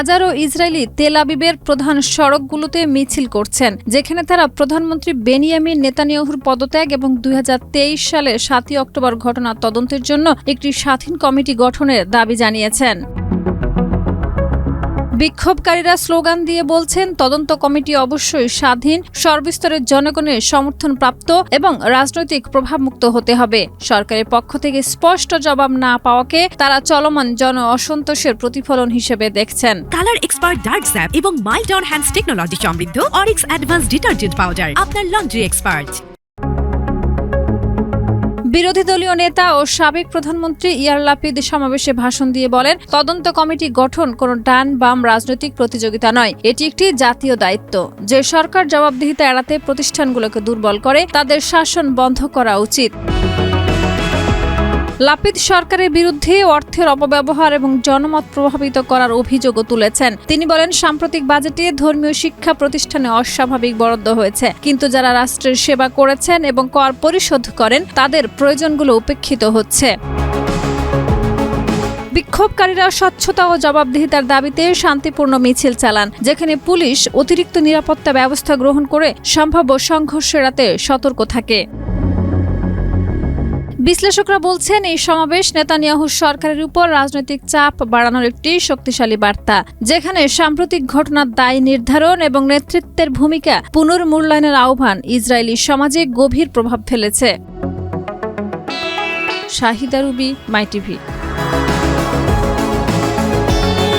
হাজারো ইসরায়েলি তেল আবিবের প্রধান সড়কগুলোতে মিছিল করছেন, যেখানে তারা প্রধানমন্ত্রী বেনিয়ামিন নেতানিয়াহুর পদত্যাগ এবং 2023 সালের 7 অক্টোবর ঘটনা তদন্তের জন্য একটি স্বাধীন কমিটি গঠনের দাবি জানিয়েছেন। বিক্ষোভকারীরা স্লোগান দিয়ে বলছেন, তদন্ত কমিটি অবশ্যই স্বাধীন, সর্বস্তরের জনগণের সমর্থন প্রাপ্ত এবং রাজনৈতিক প্রভাবমুক্ত হতে হবে। সরকারের পক্ষ থেকে স্পষ্ট জবাব না পাওয়াকে তারা চলমান জন অসন্তোষের প্রতিফলন হিসেবে দেখছেন। কালার এক্সপার্ট ডার্ক স্যাপ এবং মাইল্ড অন হ্যান্ডস টেকনোলজি সমৃদ্ধ অরিক্স অ্যাডভান্স ডিটারজেন্ট পাউডার আপনার লন্ড্রি এক্সপার্ট। বিরোধী দলীয় নেতা ও সাবেক প্রধানমন্ত্রী ইয়ার লাপিদ সমাবেশে ভাষণ দিয়ে বলেন, তদন্ত কমিটি গঠন কোনো ডান বাম রাজনৈতিক প্রতিযোগিতা নয়, এটি একটি জাতীয় দায়িত্ব। যে সরকার জবাবদিহিতা এড়াতে প্রতিষ্ঠানগুলোকে দুর্বল করে, তাদের শাসন বন্ধ করা উচিত। লাপিদ সরকারের বিরুদ্ধে অর্থের অপব্যবহার এবং জনমত প্রভাবিত করার অভিযোগও তুলেছেন। তিনি বলেন, সাম্প্রতিক বাজেটে ধর্মীয় শিক্ষা প্রতিষ্ঠানে অস্বাভাবিক বরাদ্দ হয়েছে, কিন্তু যারা রাষ্ট্রের সেবা করেছেন এবং কর পরিশোধ করেন তাদের প্রয়োজনগুলো উপেক্ষিত হচ্ছে। বিক্ষোভকারীরা স্বচ্ছতা ও জবাবদিহিতার দাবিতে শান্তিপূর্ণ মিছিল চালান, যেখানে পুলিশ অতিরিক্ত নিরাপত্তা ব্যবস্থা গ্রহণ করে সম্ভাব্য সংঘর্ষ এড়াতে সতর্ক থাকে। বিশ্লেষকরা বলছেন, এই সমাবেশ নেতানিয়াহু সরকারের উপর রাজনৈতিক চাপ বাড়ানোর একটি শক্তিশালী বার্তা, যেখানে সাম্প্রতিক ঘটনার দায় নির্ধারণ এবং নেতৃত্বের ভূমিকা পুনর্মূল্যায়নের আহ্বান ইসরায়েলি সমাজে গভীর প্রভাব ফেলেছে। শাহিদা রুবি, মাই টিভি।